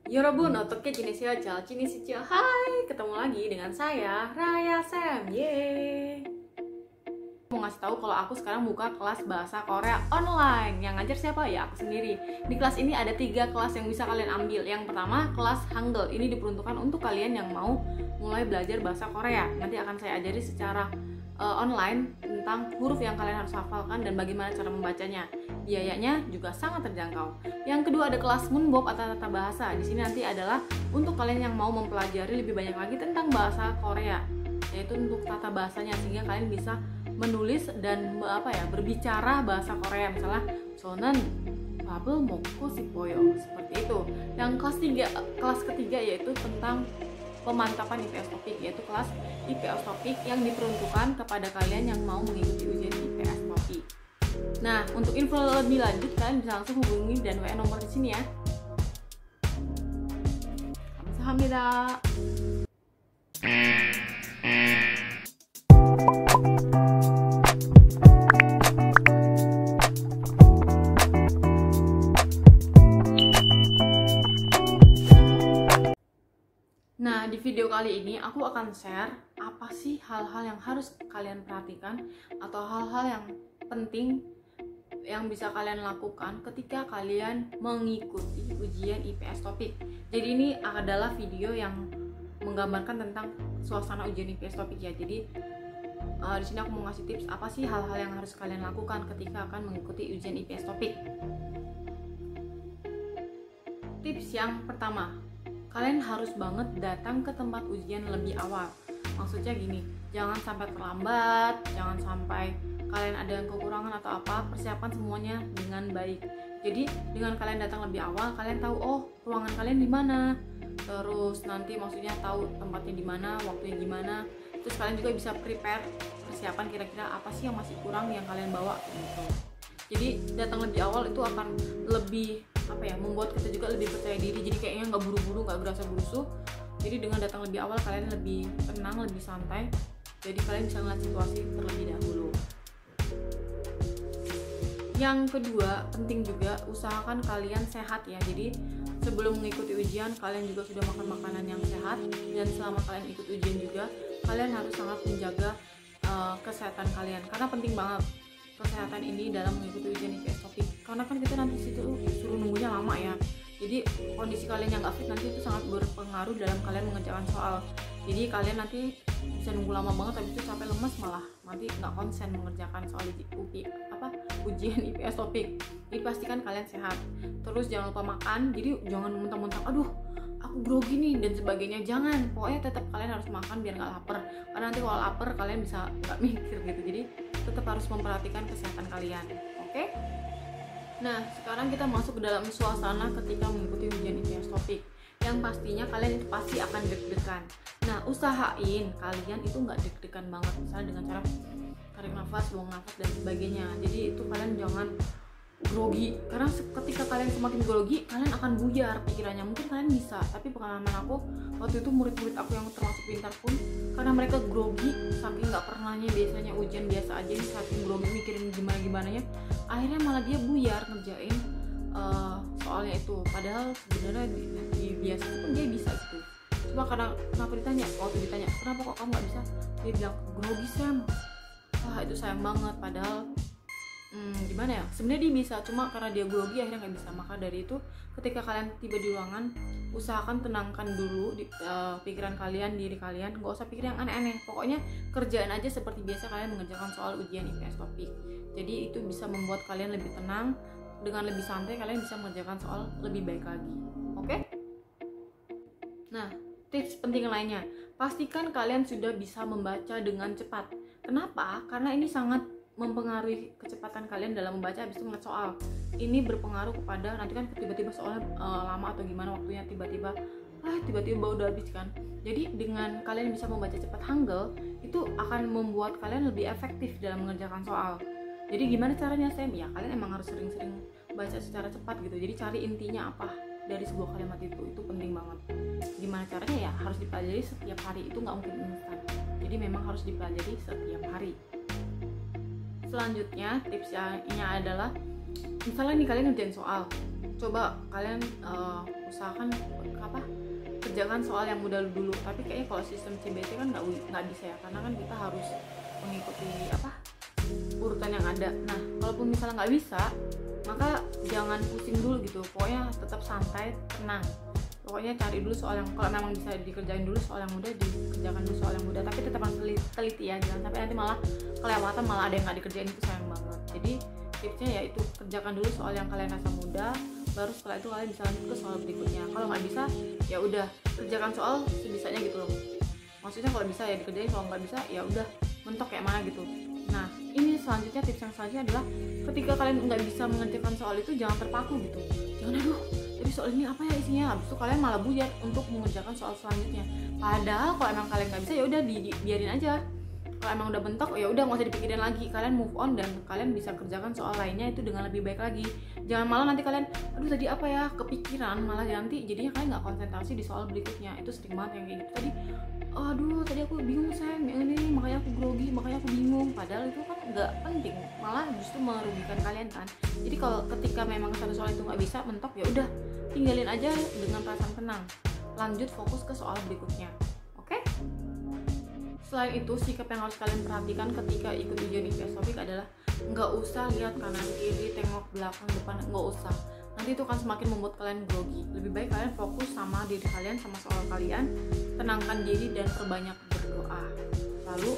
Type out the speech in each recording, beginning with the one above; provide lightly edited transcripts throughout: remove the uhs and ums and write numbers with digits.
Yorobun, otoke Chinesio-chan, Chinesio. Hai, ketemu lagi dengan saya, Raya Sam. Yeay. Mau ngasih tahu kalau aku sekarang buka kelas bahasa Korea online. Yang ngajar siapa? Ya aku sendiri. Di kelas ini ada 3 kelas yang bisa kalian ambil. Yang pertama, kelas Hangul. Ini diperuntukkan untuk kalian yang mau mulai belajar bahasa Korea. Nanti akan saya ajari secara online tentang huruf yang kalian harus hafalkan dan bagaimana cara membacanya. Biayanya juga sangat terjangkau. Yang kedua ada kelas Munbok atau tata bahasa. Di sini nanti adalah untuk kalian yang mau mempelajari lebih banyak lagi tentang bahasa Korea, yaitu untuk tata bahasanya sehingga kalian bisa menulis dan berbicara bahasa Korea. Misalnya 저는 밥을 먹고 싶어요, seperti itu. Yang kelas ketiga yaitu tentang pemantapan IPS Topik, yaitu kelas IPS Topik yang diperuntukkan kepada kalian yang mau mengikuti ujian IPS Topik. Nah, untuk info lebih lanjut kalian bisa langsung hubungi dan WA nomor di sini ya. Kamsahamnida. Nah, di video kali ini aku akan share apa sih hal-hal yang harus kalian perhatikan atau hal-hal yang penting yang bisa kalian lakukan ketika kalian mengikuti ujian IPS Topik. Jadi ini adalah video yang menggambarkan tentang suasana ujian IPS Topik ya. Jadi di sini aku mau ngasih tips apa sih hal-hal yang harus kalian lakukan ketika akan mengikuti ujian IPS Topik. Tips yang pertama, kalian harus banget datang ke tempat ujian lebih awal. Maksudnya gini, jangan sampai terlambat, jangan sampai kalian ada yang kekurangan atau apa, persiapan semuanya dengan baik. Jadi dengan kalian datang lebih awal, kalian tahu ruangan kalian di mana. Terus nanti maksudnya tahu tempatnya di mana, waktunya gimana. Terus kalian juga bisa prepare persiapan kira-kira apa sih yang masih kurang yang kalian bawa gitu. Jadi datang lebih awal itu akan lebih membuat kita juga lebih percaya diri. Jadi kayaknya nggak buru-buru, nggak berasa berusuh. Jadi dengan datang lebih awal kalian lebih tenang, lebih santai. Jadi kalian bisa ngeliat situasi terlebih dahulu. Yang kedua, penting juga usahakan kalian sehat ya. Jadi sebelum mengikuti ujian kalian juga sudah makan makanan yang sehat, dan selama kalian ikut ujian juga kalian harus sangat menjaga kesehatan kalian, karena penting banget kesehatan ini dalam mengikuti ujian IPS Topik. Karena kan kita nanti situ suruh nunggunya lama ya. Jadi kondisi kalian yang gak fit nanti itu sangat berpengaruh dalam kalian mengerjakan soal. Jadi kalian nanti bisa nunggu lama banget, tapi itu sampai lemas malah nanti nggak konsen mengerjakan soal ujian IPS Topik. Jadi pastikan kalian sehat. Terus jangan lupa makan. Jadi jangan mentang-mentang aduh aku grogi nih dan sebagainya, jangan. Pokoknya tetap kalian harus makan biar nggak lapar, karena nanti kalau lapar kalian bisa nggak mikir gitu. Jadi tetap harus memperhatikan kesehatan kalian. Oke? Nah, sekarang kita masuk ke dalam suasana ketika mengikuti ujian IPS Topik. Yang pastinya kalian itu pasti akan deg-degan. Nah, usahain kalian itu nggak deg-degan banget, misalnya dengan cara tarik nafas, buang nafas dan sebagainya. Jadi itu kalian jangan grogi, karena ketika kalian semakin grogi kalian akan buyar pikirannya. Mungkin kalian bisa, tapi pengalaman aku waktu itu murid-murid aku yang termasuk pintar pun, karena mereka grogi saking nggak pernahnya, biasanya ujian biasa aja nih, saking grogi mikirin gimana nya, akhirnya malah dia buyar ngerjain soalnya itu. Padahal sebenarnya di biasa pun dia bisa gitu. Cuma karena waktu ditanya kenapa kok kamu nggak bisa, dia bilang grogi Sam. Wah itu sayang banget, padahal gimana ya, sebenarnya dia bisa, cuma karena dia grogi akhirnya nggak bisa. Maka dari itu ketika kalian tiba di ruangan, usahakan tenangkan dulu pikiran kalian, diri kalian, nggak usah pikir yang aneh-aneh. Pokoknya kerjaan aja seperti biasa kalian mengerjakan soal ujian IPS Topik. Jadi itu bisa membuat kalian lebih tenang, dengan lebih santai kalian bisa mengerjakan soal lebih baik lagi. Oke? Nah, tips penting lainnya, pastikan kalian sudah bisa membaca dengan cepat. Kenapa? Karena ini sangat mempengaruhi kecepatan kalian dalam membaca habis itu ngeliat soal. Ini berpengaruh kepada nanti kan tiba-tiba soalnya lama atau gimana waktunya, tiba-tiba udah habis kan. Jadi dengan kalian bisa membaca cepat Hangul, itu akan membuat kalian lebih efektif dalam mengerjakan soal. Jadi gimana caranya Sam? Ya kalian emang harus sering-sering baca secara cepat gitu. Jadi cari intinya apa dari sebuah kalimat itu penting banget. Gimana caranya? Ya harus dipelajari setiap hari, itu nggak mungkin instan. Jadi memang harus dipelajari setiap hari. Selanjutnya tipsnya adalah, misalnya nih kalian ngerjain soal, coba kalian usahakan kerjakan soal yang mudah dulu. Tapi kayaknya kalau sistem CBT kan nggak bisa ya, karena kan kita harus mengikuti urutan yang ada. Nah, kalaupun misalnya nggak bisa, maka jangan pusing dulu gitu, pokoknya tetap santai, tenang. Pokoknya cari dulu soal yang, kalau memang bisa dikerjain dulu soal yang mudah, dikerjakan dulu soal yang mudah, tapi tetap harus teliti ya, jangan sampai nanti malah kelewatan, malah ada yang nggak dikerjain, itu sayang banget. Jadi tipsnya ya itu, kerjakan dulu soal yang kalian rasa mudah, baru setelah itu kalian bisa lanjut ke soal berikutnya. Kalau nggak bisa ya udah, kerjakan soal sebisanya gitu loh, maksudnya kalau bisa ya dikerjain, kalau nggak bisa ya udah mentok kayak mana gitu. Nah, ini selanjutnya, tips yang selanjutnya adalah ketika kalian nggak bisa mengerjakan soal itu, jangan terpaku gitu, jangan aduh tapi soal ini apa ya isinya, habis itu kalian malah buyar untuk mengerjakan soal selanjutnya. Padahal kalau emang kalian nggak bisa ya udah biarin aja. Kalau emang udah bentok ya udah nggak usah dipikirin lagi, kalian move on dan kalian bisa kerjakan soal lainnya itu dengan lebih baik lagi. Jangan malah nanti kalian aduh tadi apa ya, kepikiran, malah nanti jadinya kalian nggak konsentrasi di soal berikutnya. Itu sering banget yang kayak gitu, tadi aduh tadi aku bingung sayang ini, makanya aku grogi, makanya aku bingung, padahal itu kan nggak penting, malah justru merugikan kalian kan. Jadi kalau ketika memang satu soal itu nggak bisa, mentok, ya udah tinggalin aja dengan perasaan tenang, lanjut fokus ke soal berikutnya. Oke? Selain itu, sikap yang harus kalian perhatikan ketika ikut ujian IPS topik adalah nggak usah lihat kanan kiri, tengok belakang depan, nggak usah. Nanti itu akan semakin membuat kalian grogi. Lebih baik kalian fokus sama diri kalian, sama soal kalian, tenangkan diri dan perbanyak berdoa. Lalu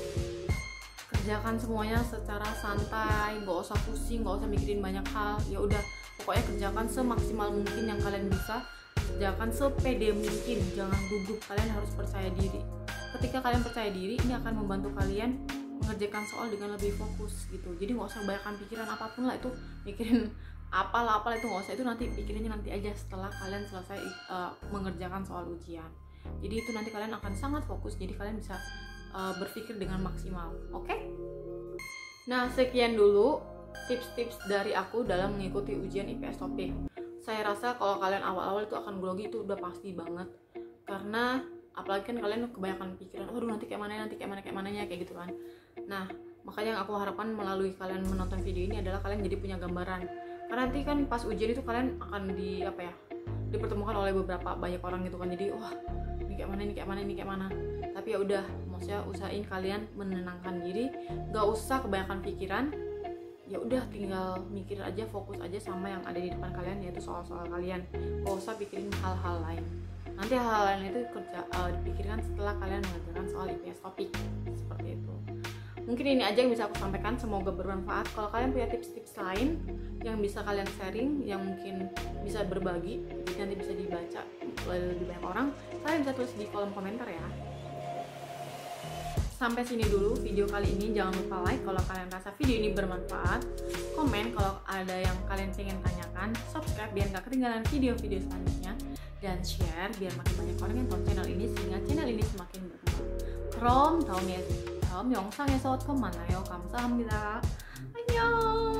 kerjakan semuanya secara santai, nggak usah pusing, nggak usah mikirin banyak hal. Ya udah, pokoknya kerjakan semaksimal mungkin yang kalian bisa, kerjakan sepede mungkin, jangan gugup. Kalian harus percaya diri. Ketika kalian percaya diri, ini akan membantu kalian mengerjakan soal dengan lebih fokus gitu. Jadi nggak usah bayangkan pikiran apapun lah, itu mikirin apalah itu nggak usah, itu nanti pikirinnya nanti aja setelah kalian selesai mengerjakan soal ujian. Jadi itu nanti kalian akan sangat fokus, jadi kalian bisa berpikir dengan maksimal. Oke? Nah, sekian dulu tips-tips dari aku dalam mengikuti ujian IPS topik. Saya rasa kalau kalian awal-awal itu akan grogi, itu udah pasti banget, karena apalagi kan kalian kebanyakan pikiran, waduh nanti kayak mana kayak gitu kan. Nah, makanya yang aku harapkan melalui kalian menonton video ini adalah kalian jadi punya gambaran, karena nanti kan pas ujian itu kalian akan dipertemukan oleh banyak orang gitu kan. Jadi wah, ini kayak mana. Tapi ya udah, maksudnya usahain kalian menenangkan diri, gak usah kebanyakan pikiran. Ya udah, tinggal mikir aja, fokus aja sama yang ada di depan kalian, yaitu soal-soal kalian. Gak usah pikirin hal-hal lain. Nanti hal-hal lain itu dipikirkan setelah kalian mengerjakan soal IPS topik. Seperti itu. Mungkin ini aja yang bisa aku sampaikan, semoga bermanfaat. Kalau kalian punya tips-tips lain yang bisa kalian sharing, yang mungkin bisa berbagi, jadi nanti bisa dibaca oleh lebih banyak orang, kalian bisa tulis di kolom komentar ya. Sampai sini dulu video kali ini. Jangan lupa like kalau kalian rasa video ini bermanfaat, komen kalau ada yang kalian pengen tanyakan, subscribe biar gak ketinggalan video-video selanjutnya, dan share biar makin banyak orang yang tonton channel ini sehingga channel ini semakin berkembang. 그럼 다음 영상에서 더 만나요. 감사합니다. 안녕.